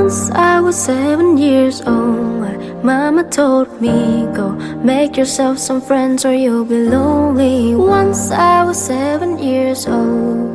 Once I was 7 years old, my mama told me, go make yourself some friends or you'll be lonely. Once I was 7 years old.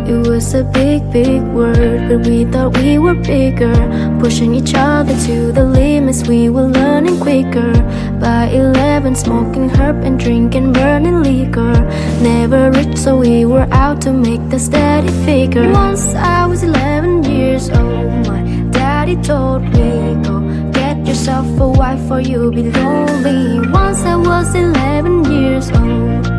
It was a big, big word, but we thought we were bigger, pushing each other to the limits, we were learning quicker. By 11, smoking herb and drinking burning liquor. Never rich, so we were out to make the steady figure. Once I was 11 years old, my daddy told me, go get yourself a wife or you'll be lonely. Once I was 11 years old.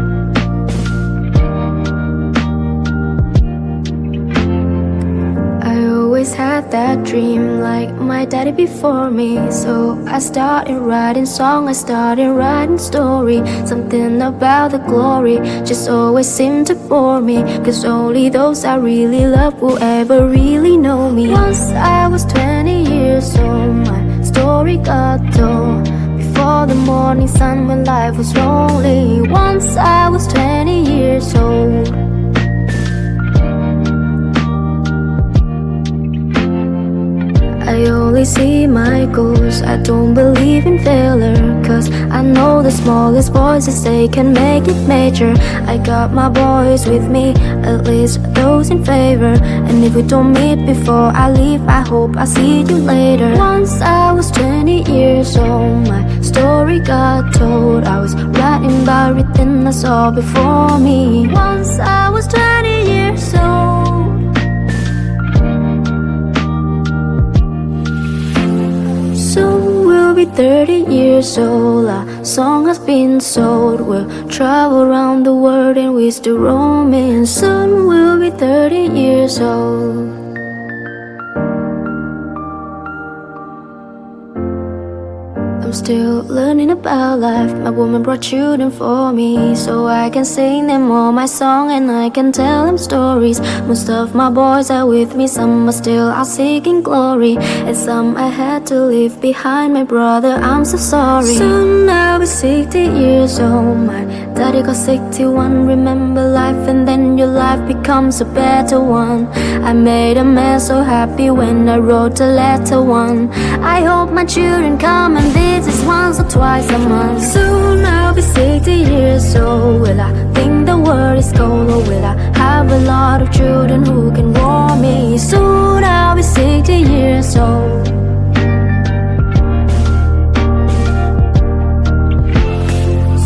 Had that dream like my daddy before me. So I started writing song, I started writing story. Something about the glory just always seemed to bore me, cause only those I really love will ever really know me. Once I was 20 years old, my story got told before the morning sun when life was lonely. Once I was 20 years old. I only see my goals, I don't believe in failure, cause I know the smallest voices, they can make it major. I got my boys with me, at least those in favor. And if we don't meet before I leave, I hope I see you later. Once I was 20 years old, my story got told. I was writing about everything I saw before me. Once I was 20 years old. Soon we'll be 30 years old, our song has been sold. We'll travel around the world and we still roaming. Soon we'll be 30 years old. I'm still learning about life. My woman brought children for me, so I can sing them all my song and I can tell them stories. Most of my boys are with me, some are still out seeking glory, and some I had to leave behind. My brother, I'm so sorry. Soon I'll be 60 years old. My daddy got 61. Remember life and then your life becomes a better one. I made a man so happy when I wrote a letter one. I hope my children come and visit once or twice a month. Soon I'll be 60 years old. Will I think the world is cold, or will I have a lot of children who can warm me? Soon I'll be 60 years old.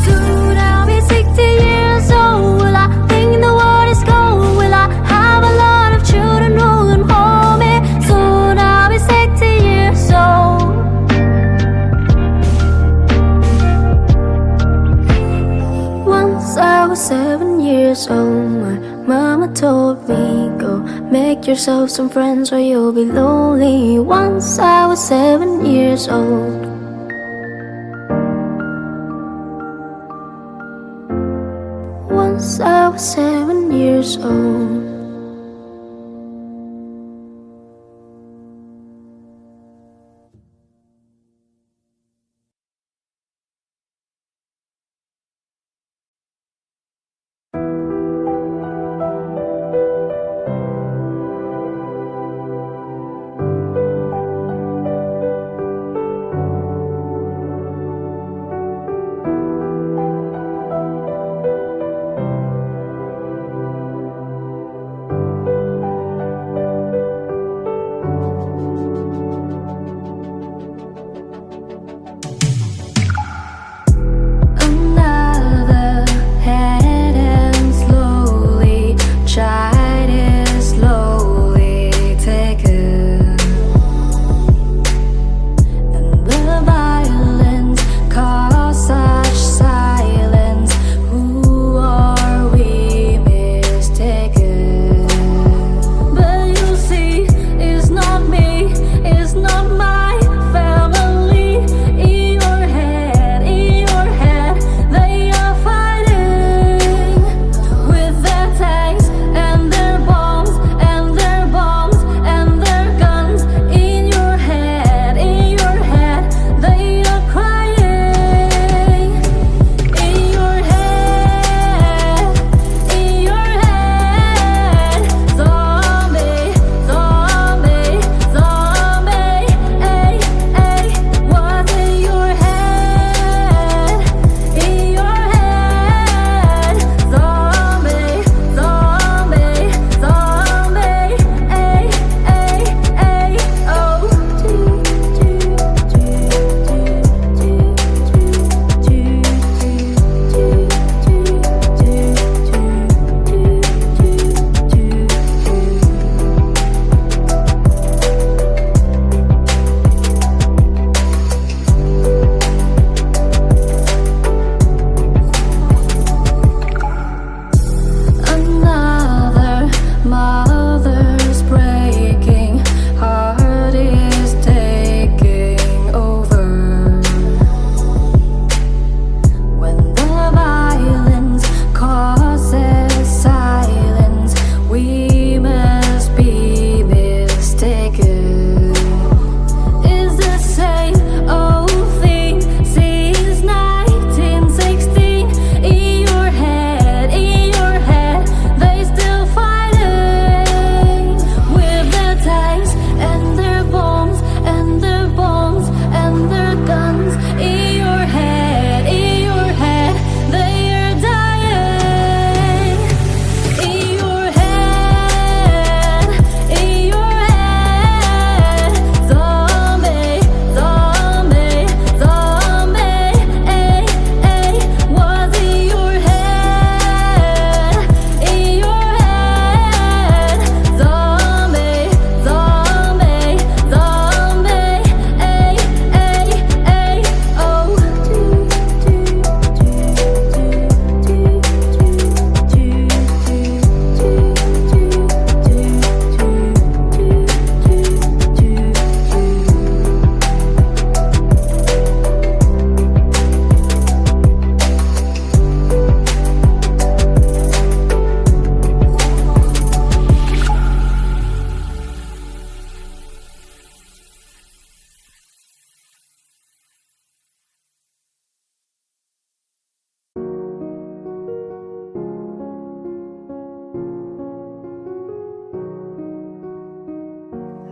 Soon I'll be 60 years old. Will I think the world is cold? Will I have a lot of children who can hold me? Soon I'll be 60 years old. Once I was 7 years old, my mama told me, go make yourself some friends or you'll be lonely. Once I was 7 years old. Once I was 7 years old.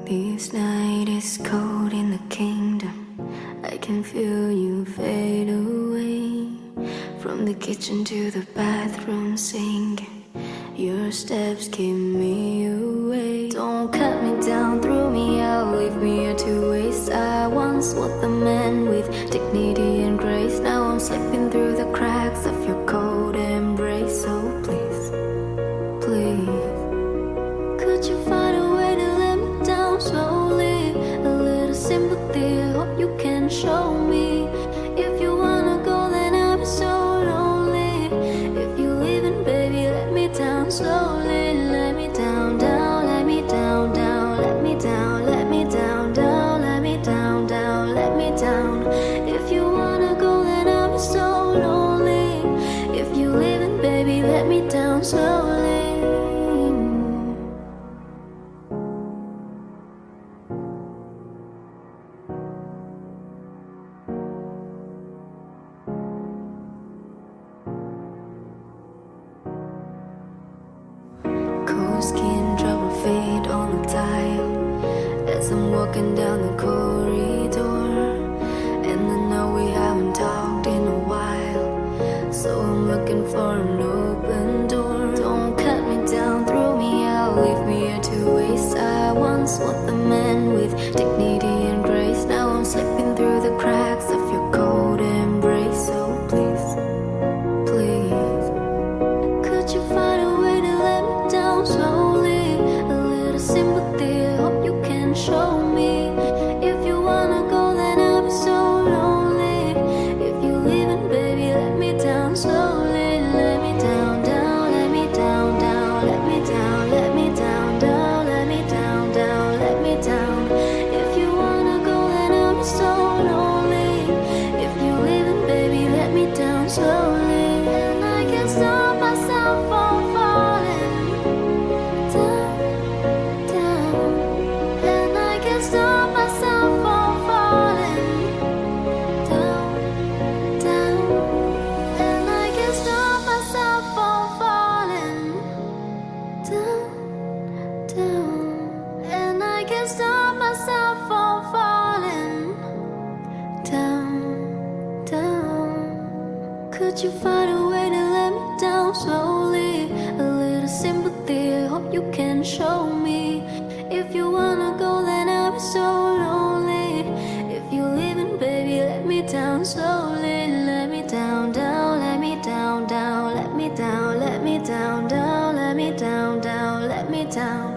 This night is cold in the kingdom. I can feel you fade away. From the kitchen to the bathroom sink, your steps keep me away. Don't cut me down, throw me out, leave me here to waste. I once was the man with dignity and grace. Now I'm slipping through the cracks of your cold embrace. So please, please, could you find a way to let me down slowly? A little sympathy, I hope you can show me. If you wanna go, then I'll be so lonely. If you leaving, baby, let me down slowly. Let me down, down, let me down, down, let me down, let me down, down, let me down, down, let me down. If you wanna go, then I'll be so lonely. If you leaving, baby, let me down slowly. Cold skin, trouble fade on the tile as I'm walking down the corridor. And I know we haven't talked in a while, so I'm looking for an open door. Don't cut me down, throw me out, leave me here to waste. I once was the man with dignity and grace. Now I'm slipping through the cracks of your cold embrace. So please, please, could you find a way to let me down slowly? A little sympathy, I hope you can show me. If you wanna go, then I'll be so lonely. If you leaving, baby, let me down slowly. Let me down, down, let me down, down, let me down, let me down, down, let me down, down, let me down. If you wanna go, then I'll be so lonely. If you leaving, baby, let me down slowly. And I can't stop myself from falling down, down. And I can't stop myself from falling down, down. And I can't stop myself from falling down, down. And I can't stop myself from falling down, down. Could you find a way to let me down slowly? A little sympathy, I hope you can show me. If you wanna go, then I'll be so lonely. If you leaving, baby, let me down slowly. Let me down, down, let me down, down, let me down, let me down, down, let me down, down, let me down.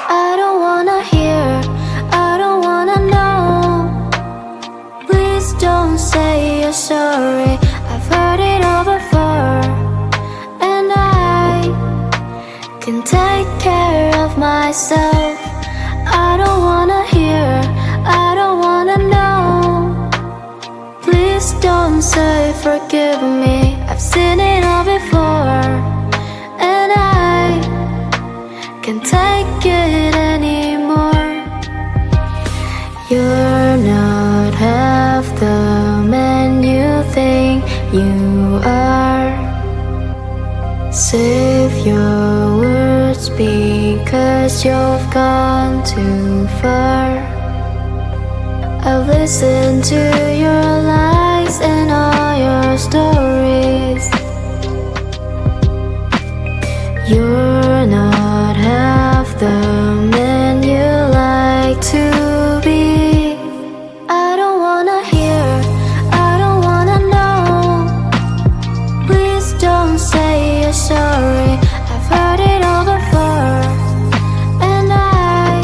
I don't wanna hear, I don't wanna know. Please don't say you're sorry. I've heard it all before. And I can take care of myself. I don't wanna hear, I don't wanna know. Please don't say forgive me. I've seen it all before. And I can't take it anymore. You're not half the man you think you are. Save your words because you've gone too far. I've listened to your lies and all your stories. You're not half the man you like to be. I don't wanna hear, I don't wanna know. Please don't say you're sorry. I've heard it all before. And I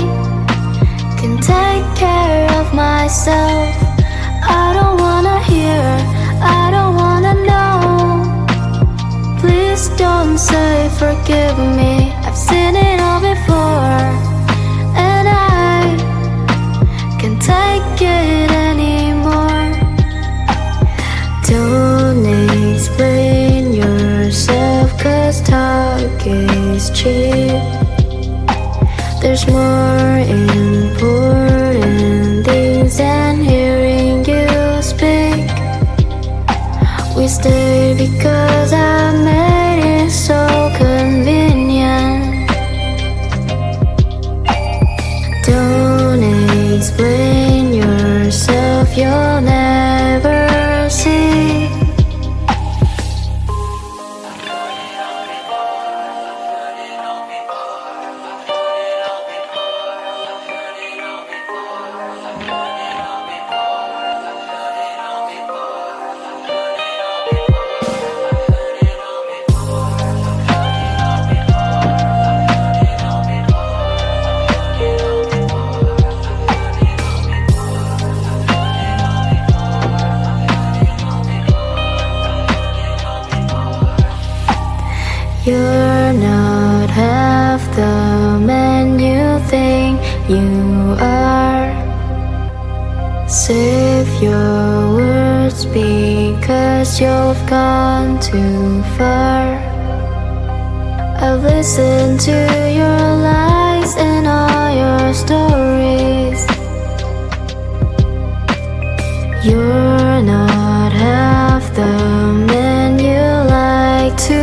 can take care of myself. I don't wanna hear, I don't wanna know. Please don't say forgive me. I've seen it all before. And I can't take it anymore. Don't explain you are. Save your words because you've gone too far. I've listened to your lies and all your stories. You're not half the man you like to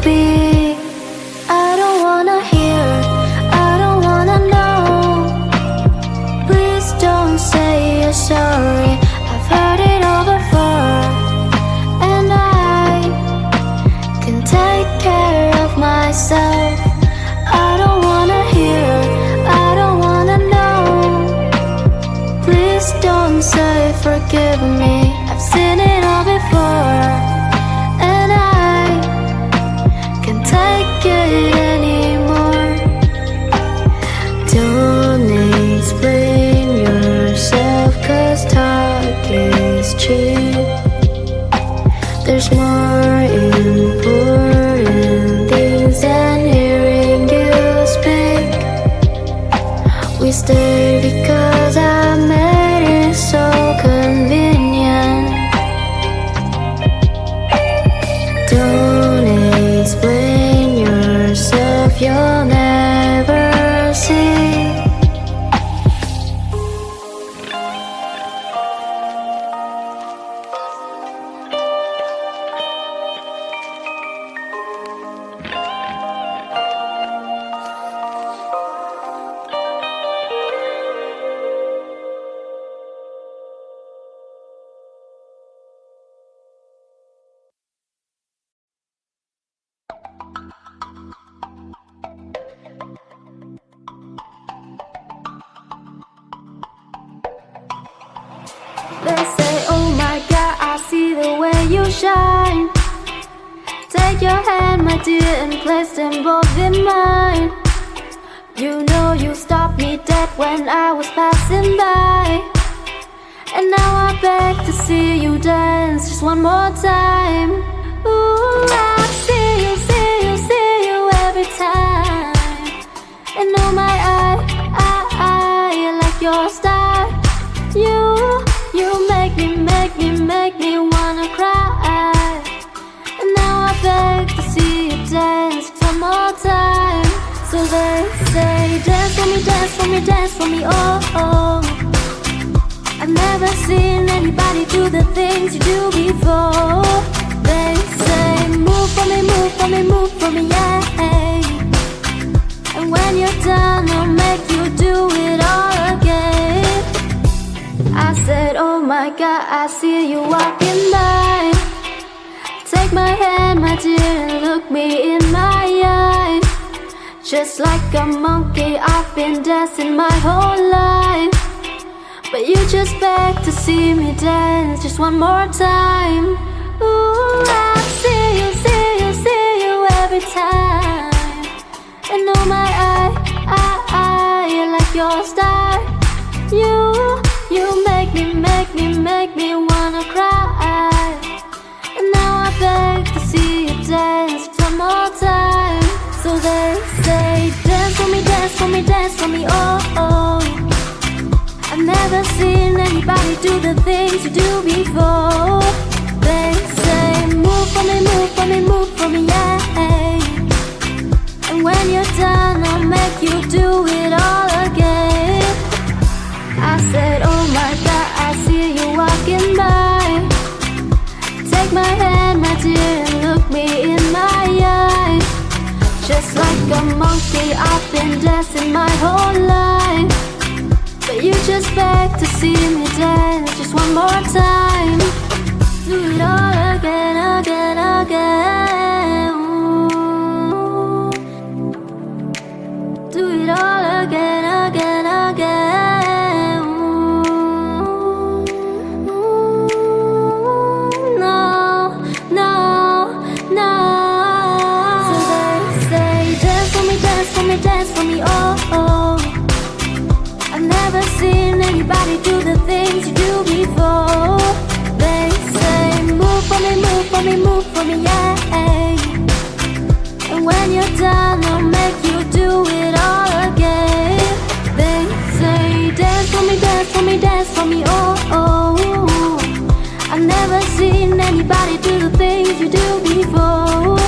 be. I don't wanna hear, I don't wanna know. Please don't say you're sorry. I've heard it all before, and I can take care of myself. I don't wanna hear, I don't wanna know. Please don't say forgive me. I've seen it all before, and I can't take it anymore. Don't explain yourself, 'cause talk is cheap. There's more important things than hearing you speak. We stay because I made it so convenient. Don't explain yourself, you'll never see. They say, oh my God, I see the way you shine. Take your hand, my dear, and place them both in mine. You know you stopped me dead when I was passing by, and now I beg to see you dance just one more time. Ooh, I see you, see you, see you every time. And oh my, I like your style. You make me wanna cry. And now I beg to see you dance one more time. So they say, dance for me, dance for me, dance for me, oh, oh. I've never seen anybody do the things you do before. They say, move for me, move for me, move for me, yeah. And when you're done, I'll make you do it all again. I said, oh my God, I see you walking by. Take my hand, my dear, and look me in my eyes. Just like a monkey, I've been dancing my whole life, but you just beg to see me dance just one more time. Ooh, I see you, see you, see you every time. And oh my, I like your style. You make me wanna cry. And now I beg to see you dance one more time. So they say, dance for me, dance for me, dance for me, oh, oh. I've never seen anybody do the things you do before. They say, move for me, move for me, move for me, yeah. And when you're done, I'll make you do it all again. I said, oh my God, I see you walking by. Take my hand, my dear, and look me in my eyes. Just like a monkey, I've been dancing my whole life, but you just beg to see me dance just one more time. Do it all again, again, again. Ooh. Do it all again, again, again. Ooh. No, no, no. So they say, dance for me, dance for me, dance for me, oh, oh. I've never seen anybody do the things you do before. They say, move for me, move for me, move for me, yeah. And when you're done, I'll make you do it all again. They just for me. Oh, oh, I've never seen anybody do the things you do before.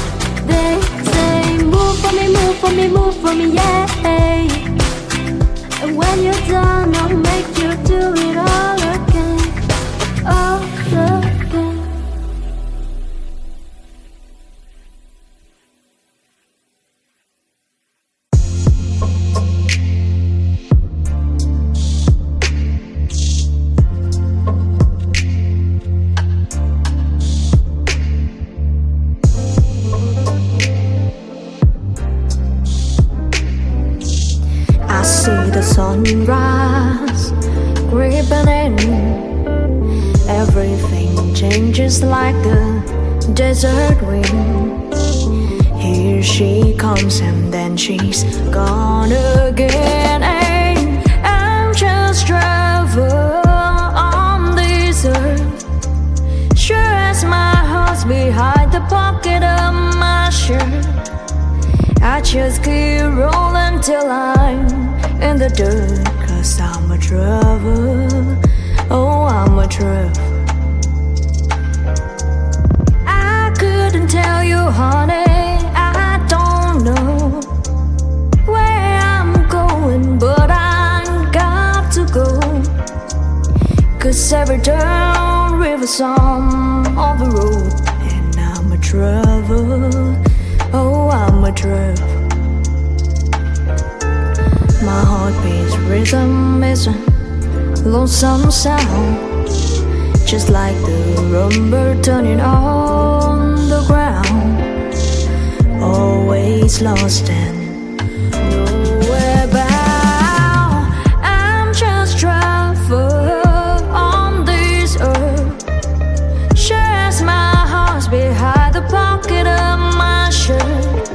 They say, move for me, move for me, move for me, yeah. And when you're done, I'll make you do it all again, all again. I see the sunrise creeping in. Everything changes like a desert wind. Here she comes and then she's gone again. And I'm just travel on this earth, sure as my heart's behind the pocket of my shirt. I just keep rolling till I'm in the dirt, 'cause I'm a traveler, oh, I'm a traveler. I couldn't tell you, honey, I don't know where I'm going, but I got to go, 'cause every turn, river song on the road. And I'm a traveler, oh, I'm a traveler. My heartbeat's rhythm is a lonesome sound, just like the rumble turning on the ground. Always lost and nowhere bound. I'm just travel on this earth, sure as my heart's behind the pocket of my shirt.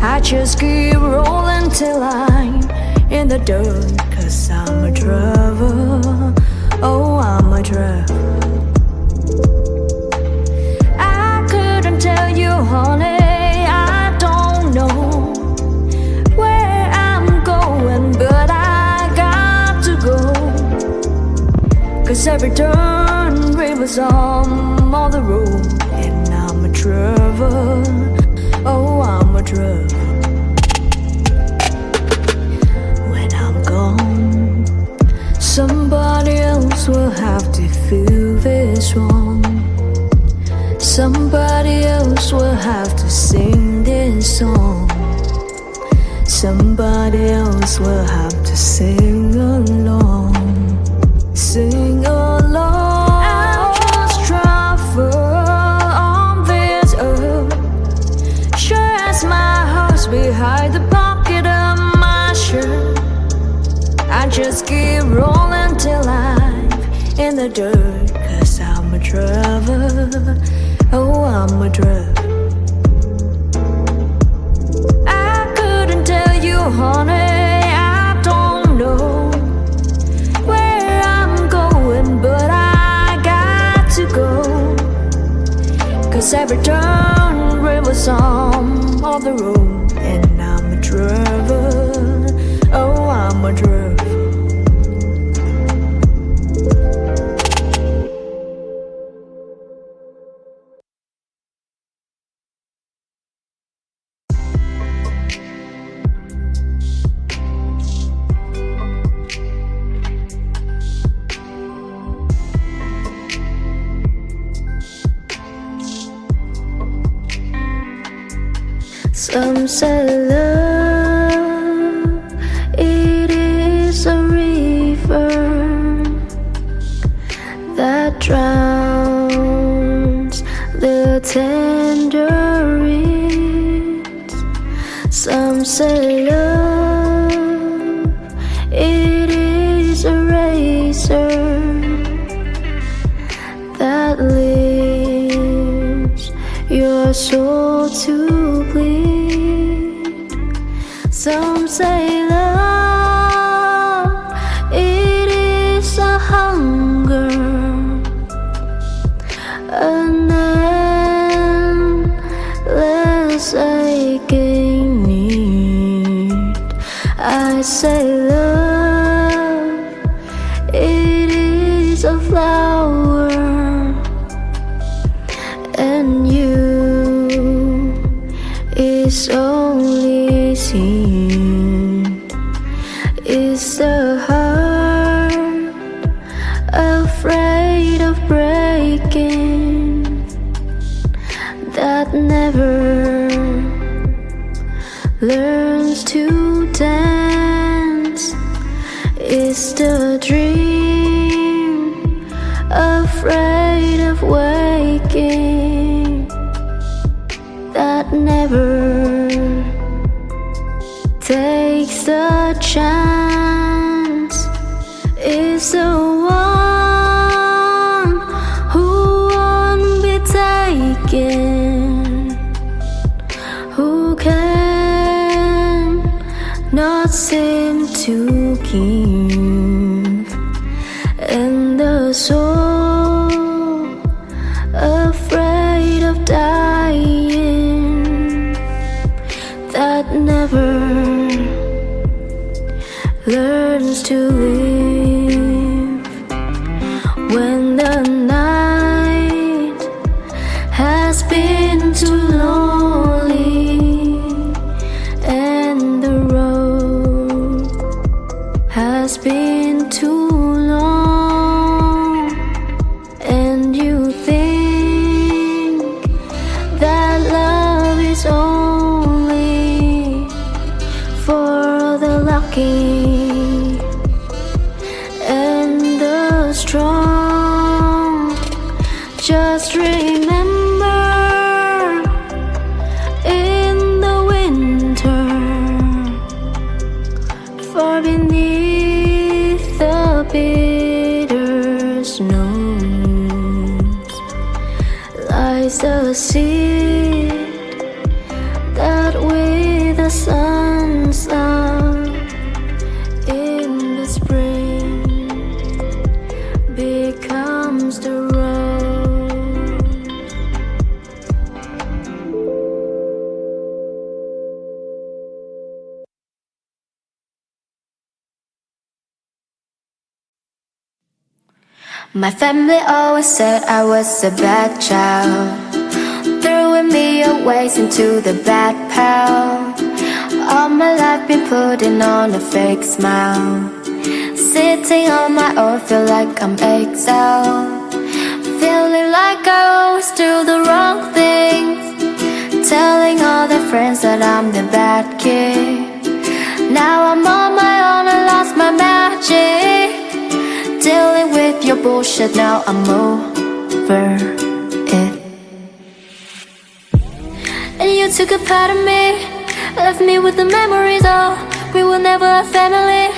I just keep rolling till I'm in the dirt, 'cause I'm a traveler, oh, I'm a traveler. I couldn't tell you, honey, I don't know where I'm going, but I got to go, 'cause every turn, river's on the road. And I'm a traveler, oh, I'm a traveler. When I'm gone, somebody else will have to feel this wrong. Somebody else will have to sing this song. Somebody else will have to sing along. Sing along. I just travel on this earth, sure as my heart's behind the pocket of my shirt. I just keep rolling till I'm in the dirt, 'cause I'm a traveler, oh, I'm a traveler. I couldn't tell you, honey, I don't know where I'm going, but I got to go, 'cause every turn, river's on the road. And I'm a traveler, oh, I'm a traveler. Some say love, it is a river that drowns the tender reeds. Some say love, it is a razor that leaves your soul to bleed. Some say love, it is a hunger, an endless aching need. I say love, it is a flower, and you is only seed. Is the heart afraid of breaking, that never learns to dance? Is the dream afraid of waking, that never takes the chance? Is the one who won't be taken, who can not seem to give, and the soul afraid of dying, that never learns to live. When the night has been too lonely and the road has been too long, and you think that love is only for the lucky and the strong, just remember, in the winter, far beneath the bitter snows, lies a seed that with the sun's love in the spring becomes the rose. My family always said I was a bad child, throwing me away into the bad pile. All my life been putting on a fake smile, sitting on my own, feel like I'm exiled, feeling like I always do the wrong things, telling all the friends that I'm the bad kid. Now I'm on my own, I lost my magic, dealing with your bullshit, now I'm over it. And you took a part of me, left me with the memories, oh, we were never a family.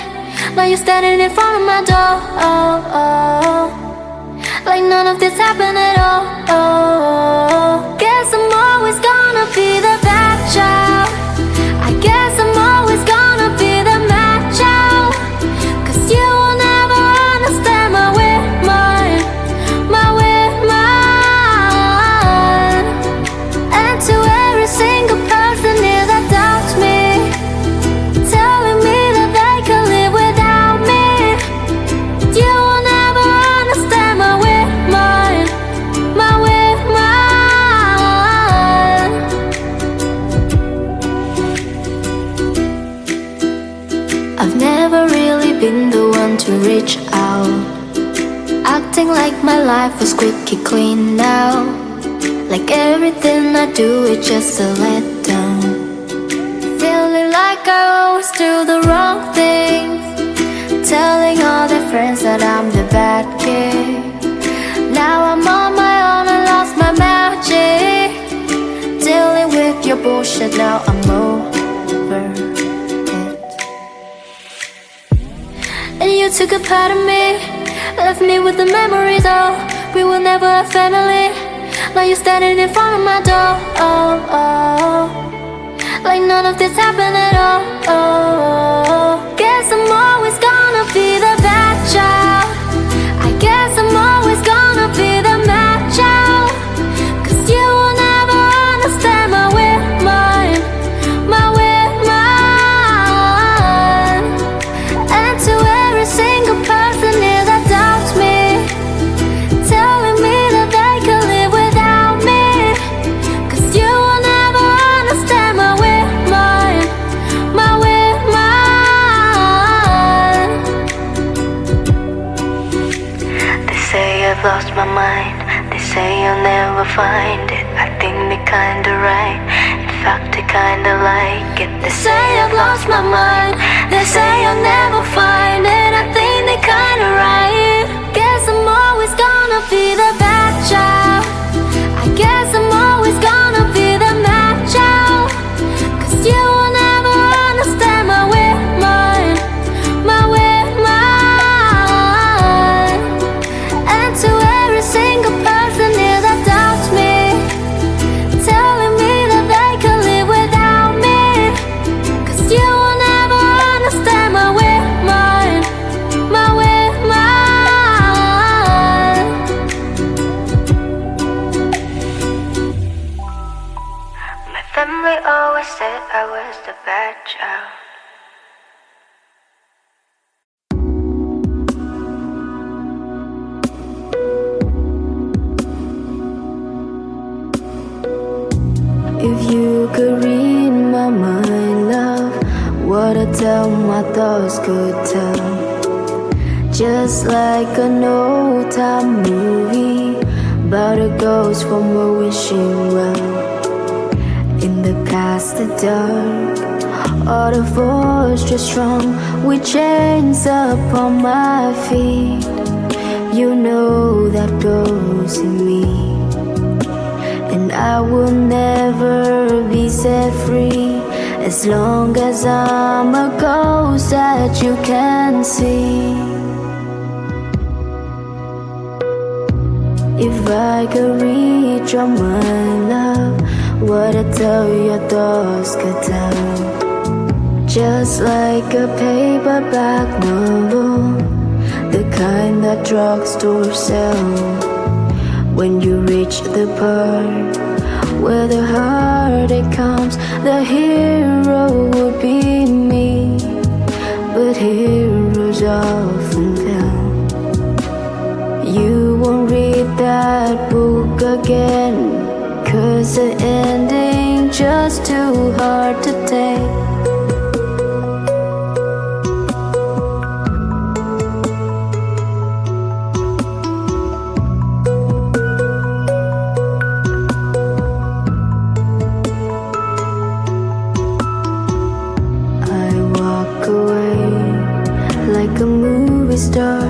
Now you're standing in front of my door, oh, oh, like none of this happened at all, oh. Guess I'm always gonna be the bad child, I guess I'm always gonna be the mad child, 'cause you will never understand my weird mind, my weird mind. And to every single person here that doubts me, telling me that they can live without me, you will never understand my weird mind, my weird mind. I've never really been the one to reach out, acting like my life was squeaky clean now, like everything I do is just a letdown, feeling like I always do the wrong things, telling all their friends that I'm the bad kid. Now I'm on my own, I lost my magic, dealing with your bullshit, now I'm over it. And you took a part of me, left me with the memories, oh, we were never a family. Now you're standing in front of my door, oh, oh, like none of this happened at all, oh. Guess I'm always gonna be the bad child, I guess I'm always gonna be the mad child, 'cause you will never understand my weird mind, my weird mind. And to every single person here that doubts me, lost my mind. They say you'll never find it. I think they're kinda right. In fact, I kinda like it. They say I've lost my mind. They say I'll never find it. I think they're kinda right. Guess I'm always gonna be the bad child. I guess I'm always gonna be the mad child. 'Cause you will never understand my weird mind. My weird mind. And to every single person here that doubts me, telling me that they can live without me. 'Cause you will never understand my weird mind. My weird mind. My family always said I was the bad child. If you could read my mind, love, what I tell my thoughts could tell. Just like an old-time movie about a ghost from a wishing well. In the past, the dark, all the force just strong with chains upon my feet. You know that goes in me. And I will never be set free as long as I'm a ghost that you can see. If I could read your mind, love, what I tell your thoughts could tell. Just like a paperback novel, the kind that drugstores sell. When you reach the part where the heartache comes, the hero would be me. But heroes often fail. You won't read that book again, 'cause the ending just too hard to take. Like a movie star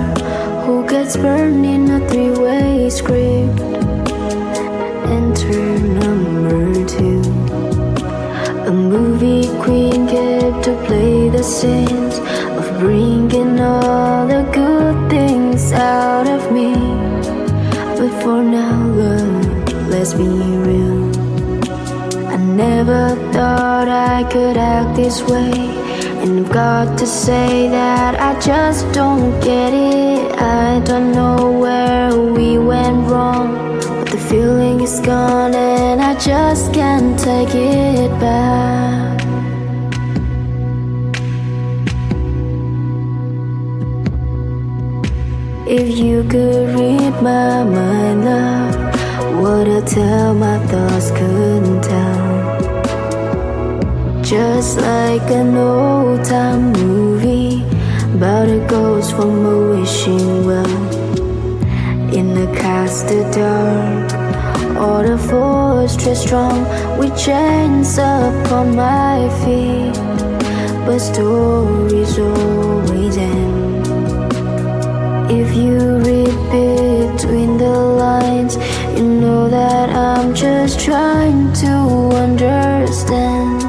who gets burned in a three-way script. Enter number 2. A movie queen kept to play the scenes of bringing all the good things out of me. But for now, love, let's be real. I never thought I could act this way. And I've got to say that I just don't get it. I don't know where we went wrong, but the feeling is gone and I just can't take it back. If you could read my mind, love, what I tell my thoughts couldn't tell. Just like an old-time movie about a ghost from a wishing well. In the cast of dark, all the fortress strong with chains upon my feet. But stories always end. If you read between the lines, you know that I'm just trying to understand.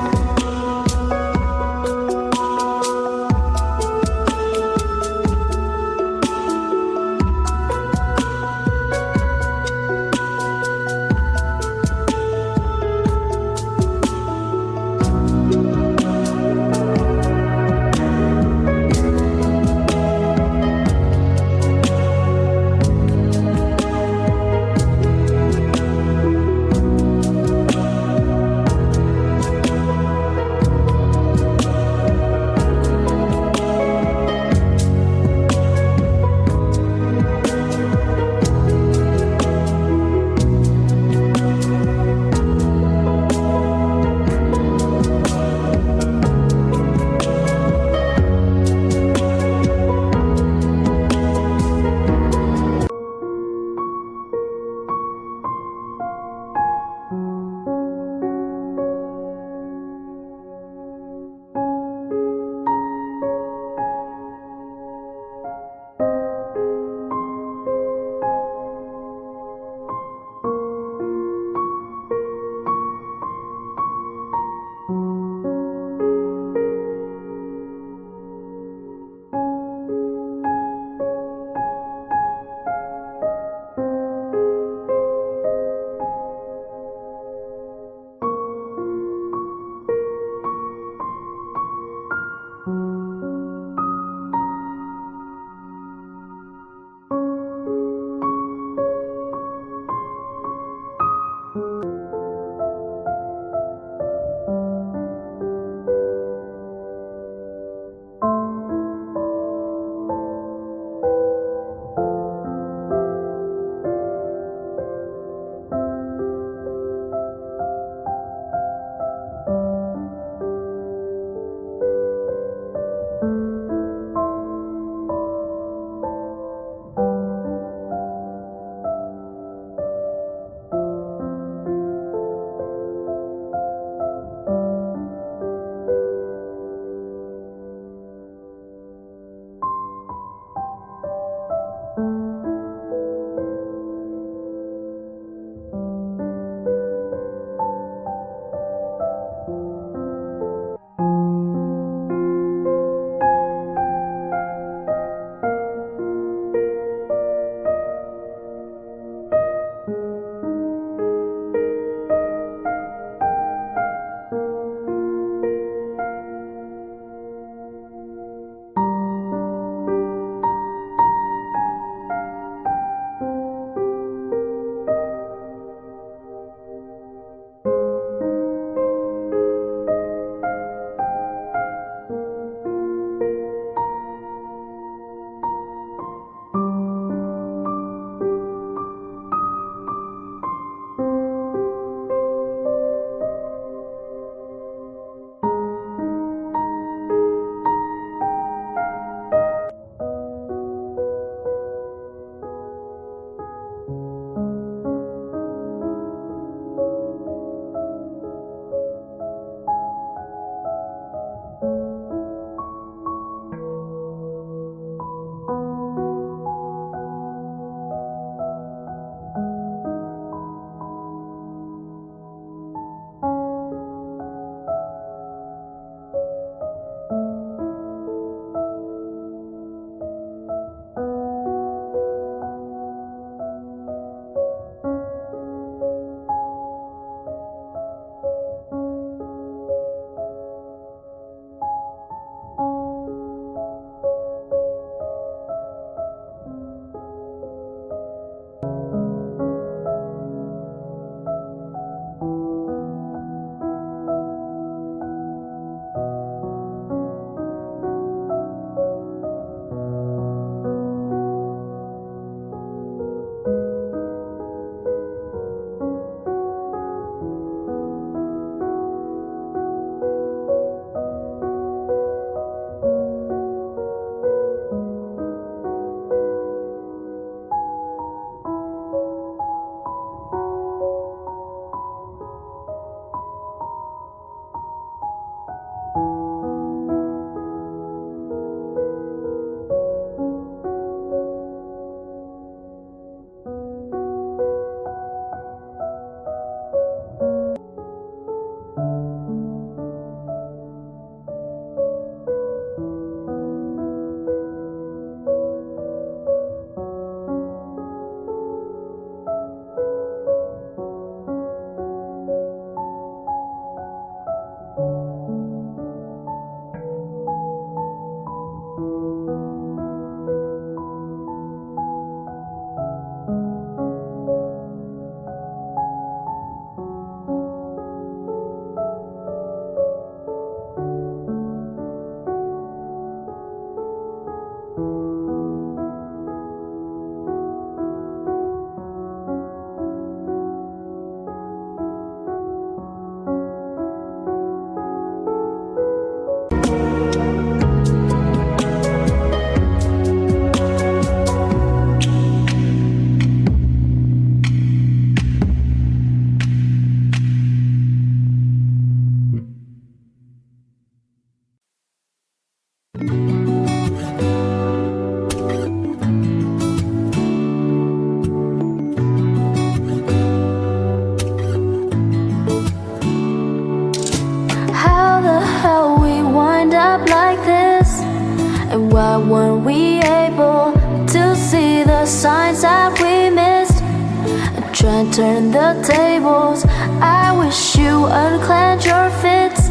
signs that we missed and try and turn the tables. I wish you unclench your fists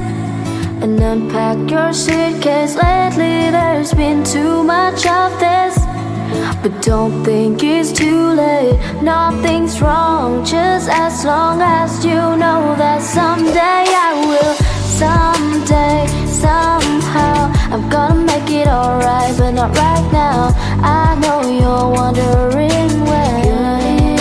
and unpack your suitcase. Lately there's been too much of this, but don't think it's too late. Nothing's wrong, just as long as you know that someday I will. Someday, somehow, I'm gonna make it alright, but not right now. I know you're wondering when.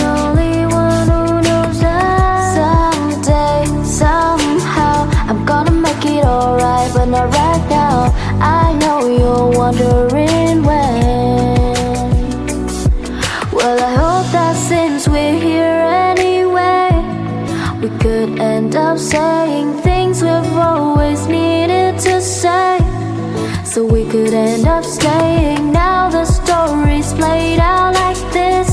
You're the only one who knows that. Someday, somehow, I'm gonna make it alright, but not right now. I know you're wondering when. Well, I hope that since we're here anyway, we could end up saying things we've always needed to say. So we could end up staying. Now the story's played out like this,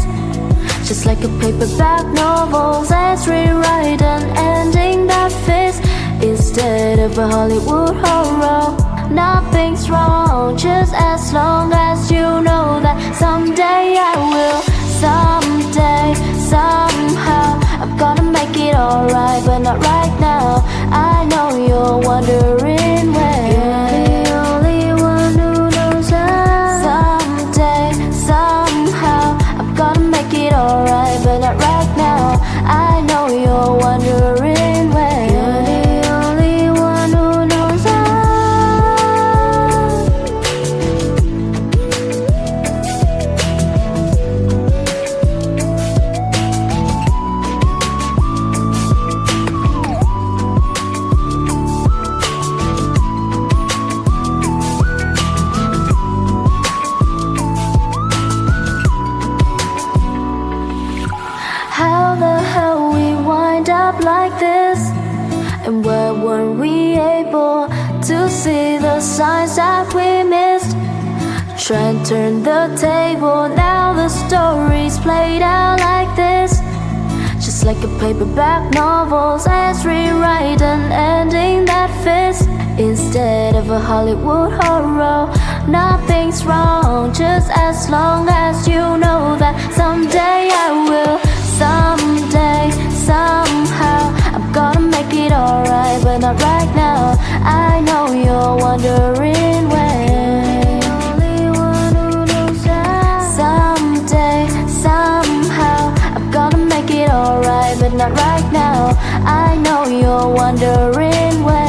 just like a paperback novel. Let's rewrite an ending that fits instead of a Hollywood horror. Nothing's wrong, just as long as you know that someday I will. Someday, somehow, I'm gonna make it alright, but not right now. I know you're wondering when. You're the only one who knows that. Someday, somehow, I'm gonna make it alright, but not right now. I know you're wondering when. You're the only one who knows that. How the hell we wind up like this? And why weren't we able to see the signs that we missed? Try and turn the table. Now the story's played out like this, just like a paperback novel. Let's rewrite an ending that fits instead of a Hollywood horror. Nothing's wrong, just as long as you know that someday I will. Someday, somehow, I'm gonna make it alright, but not right now. I know you're wondering when. The only one who knows that. Someday, somehow, I'm gonna make it alright, but not right now. I know you're wondering when.